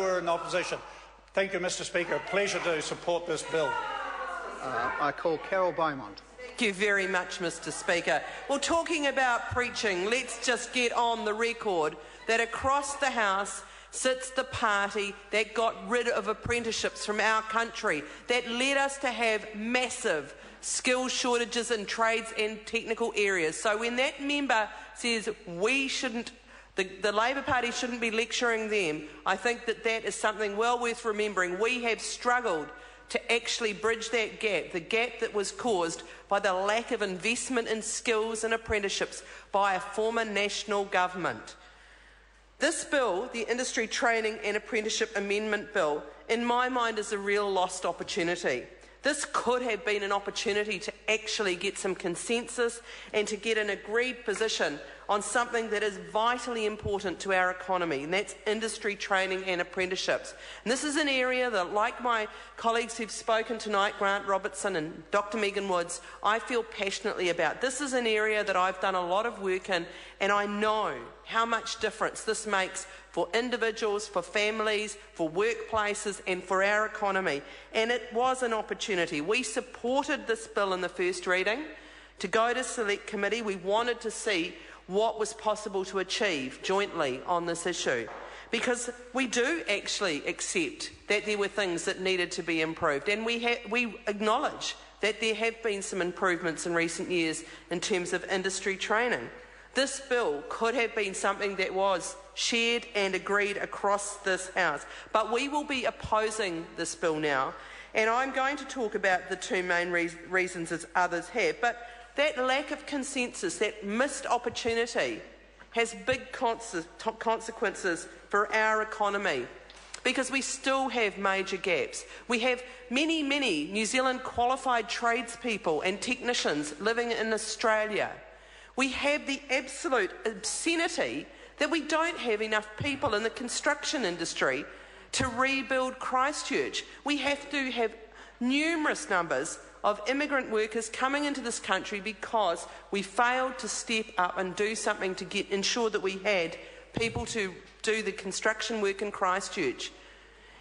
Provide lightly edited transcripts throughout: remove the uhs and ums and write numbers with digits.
we're in opposition. Thank you, Mr Speaker. Pleasure to support this bill. I call Carol Beaumont. Thank you very much, Mr Speaker. Well, talking about preaching, let's just get on the record that across the House sits the party that got rid of apprenticeships from our country, that led us to have massive skill shortages in trades and technical areas. So when that member says we shouldn't, the Labor Party shouldn't be lecturing them, I think that that is something well worth remembering. We have struggled to actually bridge that gap, the gap that was caused by the lack of investment in skills and apprenticeships by a former national government. This bill, the Industry Training and Apprenticeship Amendment Bill, in my mind is a real lost opportunity. This could have been an opportunity to actually get some consensus and to get an agreed position on something that is vitally important to our economy, and that's industry training and apprenticeships. And this is an area that, like my colleagues who've spoken tonight, Grant Robertson and Dr Megan Woods, I feel passionately about. This is an area that I've done a lot of work in, and I know how much difference this makes for individuals, for families, for workplaces and for our economy. And it was an opportunity. We supported this bill in the first reading. To go to Select Committee, we wanted to see what was possible to achieve jointly on this issue, because we do actually accept that there were things that needed to be improved, and we acknowledge that there have been some improvements in recent years in terms of industry training. This bill could have been something that was shared and agreed across this House, but we will be opposing this bill now, and I'm going to talk about the two main reasons as others have. But that lack of consensus, that missed opportunity, has big consequences for our economy, because we still have major gaps. We have many New Zealand qualified tradespeople and technicians living in Australia. We have the absolute obscenity that we don't have enough people in the construction industry to rebuild Christchurch. We have to have numerous numbers of immigrant workers coming into this country because we failed to step up and do something to ensure that we had people to do the construction work in Christchurch.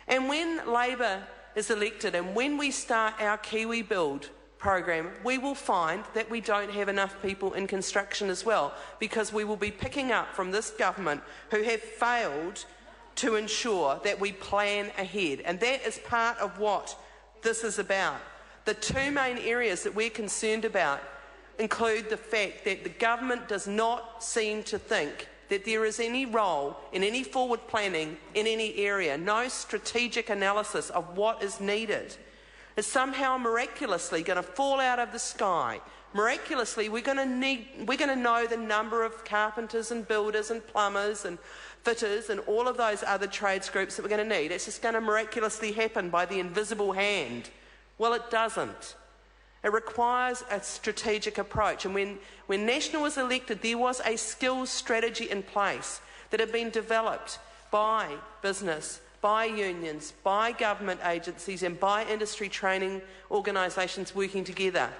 And when Labor is elected and when we start our Kiwi Build program, we will find that we don't have enough people in construction as well, because we will be picking up from this government who have failed to ensure that we plan ahead. And that is part of what this is about. The two main areas that we're concerned about include the fact that the government does not seem to think that there is any role in any forward planning in any area, no strategic analysis of what is needed. It's somehow miraculously going to fall out of the sky. Miraculously, we're going to know the number of carpenters and builders and plumbers and fitters and all of those other trades groups that we're going to need. It's just going to miraculously happen by the invisible hand. Well, it doesn't. It requires a strategic approach. And when National was elected, there was a skills strategy in place that had been developed by business, by unions, by government agencies and by industry training organisations working together.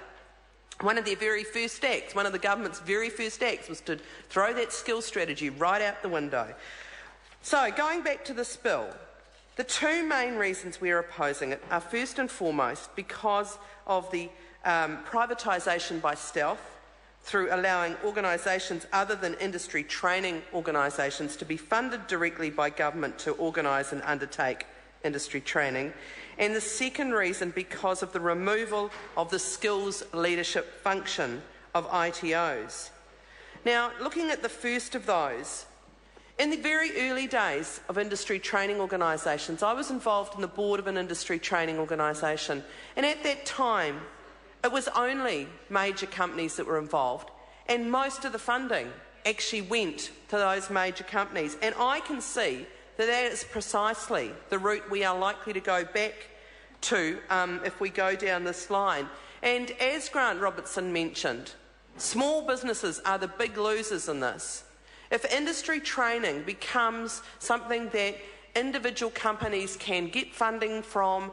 One of their very first acts, one of the government's very first acts, was to throw that skills strategy right out the window. So, going back to this bill, the two main reasons we are opposing it are first and foremost because of the privatisation by stealth through allowing organisations other than industry training organisations to be funded directly by government to organise and undertake industry training. And the second reason because of the removal of the skills leadership function of ITOs. Now, looking at the first of those, in the very early days of industry training organisations, I was involved in the board of an industry training organisation, and at that time it was only major companies that were involved, and most of the funding actually went to those major companies. And I can see that that is precisely the route we are likely to go back to if we go down this line. And as Grant Robertson mentioned, small businesses are the big losers in this. If industry training becomes something that individual companies can get funding from,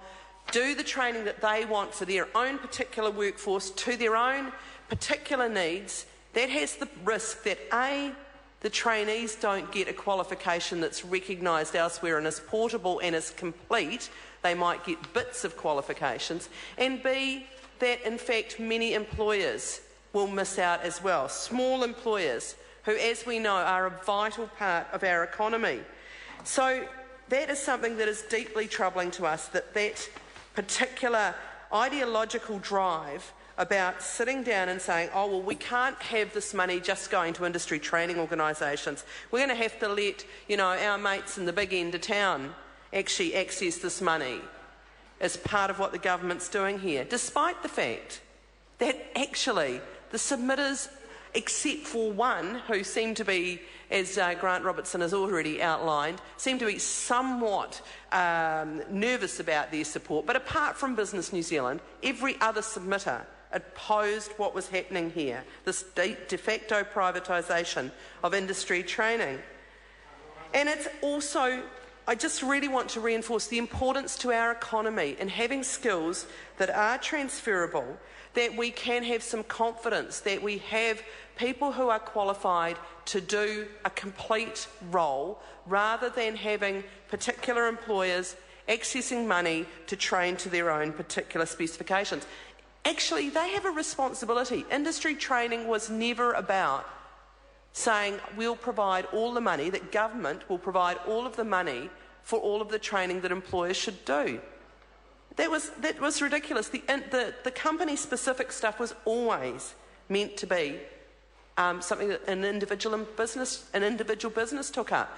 do the training that they want for their own particular workforce to their own particular needs, that has the risk that A, the trainees don't get a qualification that's recognised elsewhere and is portable and is complete. They might get bits of qualifications. And B, that in fact many employers will miss out as well. Small employers who, as we know, are a vital part of our economy. So that is something that is deeply troubling to us, that particular ideological drive about sitting down and saying, oh, well, we can't have this money just going to industry training organisations. We're going to have to let, our mates in the big end of town actually access this money as part of what the government's doing here, despite the fact that actually the submitters, except for one who seem to be, as Grant Robertson has already outlined, seem to be somewhat nervous about their support. But apart from Business New Zealand, every other submitter opposed what was happening here, this de facto privatisation of industry training. And it's also, I just really want to reinforce the importance to our economy in having skills that are transferable, that we can have some confidence, that we have people who are qualified to do a complete role, rather than having particular employers accessing money to train to their own particular specifications. Actually, they have a responsibility. Industry training was never about saying we'll provide all the money, that government will provide all of the money for all of the training that employers should do. That was ridiculous. The company-specific stuff was always meant to be something that an individual business took up.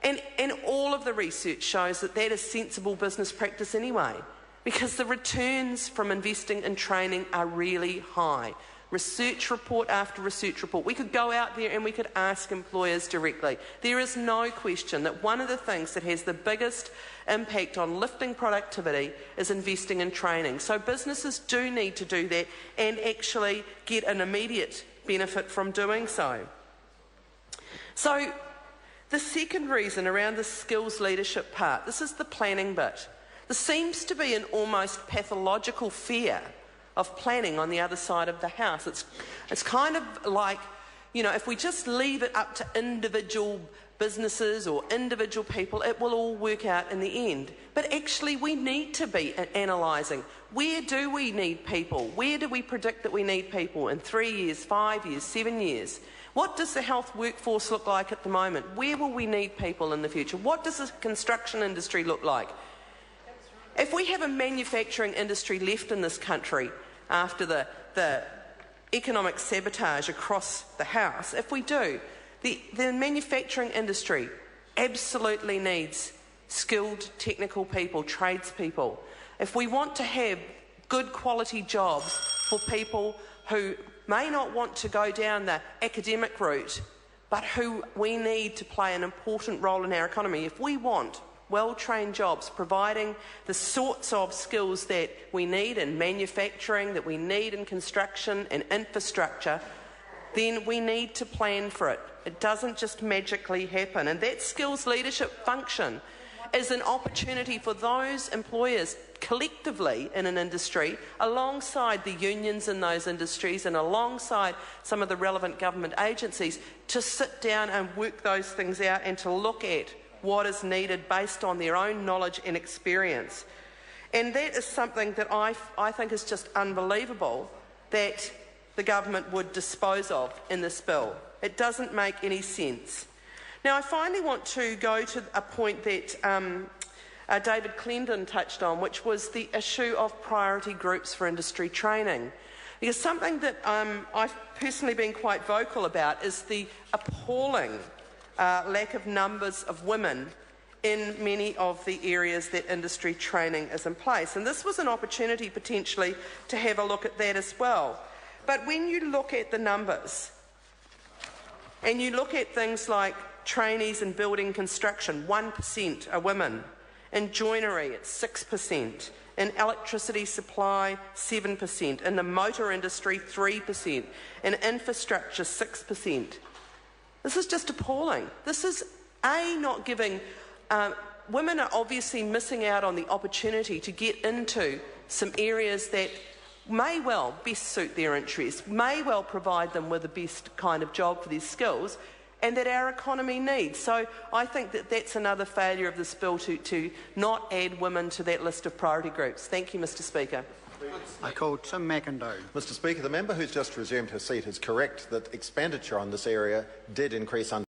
And all of the research shows that is sensible business practice anyway, because the returns from investing in training are really high. Research report after research report. We could go out there and we could ask employers directly. There is no question that one of the things that has the biggest impact on lifting productivity is investing in training. So businesses do need to do that and actually get an immediate benefit from doing so. So the second reason around the skills leadership part, this is the planning bit. There seems to be an almost pathological fear of planning on the other side of the house. It's kind of like, if we just leave it up to individual businesses or individual people, it will all work out in the end. But actually we need to be analysing, where do we need people? Where do we predict that we need people in 3 years, 5 years, 7 years? What does the health workforce look like at the moment? Where will we need people in the future? What does the construction industry look like? If we have a manufacturing industry left in this country after the economic sabotage across the house, if we do, the manufacturing industry absolutely needs skilled technical people, tradespeople. If we want to have good quality jobs for people who may not want to go down the academic route, but who we need to play an important role in our economy, if we want well-trained jobs, providing the sorts of skills that we need in manufacturing, that we need in construction and infrastructure, then we need to plan for it. It doesn't just magically happen. And that skills leadership function is an opportunity for those employers collectively in an industry, alongside the unions in those industries and alongside some of the relevant government agencies, to sit down and work those things out and to look at what is needed based on their own knowledge and experience. And that is something that I think is just unbelievable that the government would dispose of in this bill. It doesn't make any sense. Now, I finally want to go to a point that David Clendon touched on, which was the issue of priority groups for industry training. Because something that I've personally been quite vocal about is the appalling lack of numbers of women in many of the areas that industry training is in place. And this was an opportunity potentially to have a look at that as well. But when you look at the numbers, and you look at things like trainees in building construction, 1% are women. In joinery, it's 6%. In electricity supply, 7%. In the motor industry, 3%. In infrastructure, 6%. This is just appalling. This is, not giving... women are obviously missing out on the opportunity to get into some areas that may well best suit their interests, may well provide them with the best kind of job for their skills, and that our economy needs. So I think that that's another failure of this bill to not add women to that list of priority groups. Thank you, Mr Speaker. I call Tim McIndoe. Mr Speaker, the member who's just resumed her seat is correct that expenditure on this area did increase under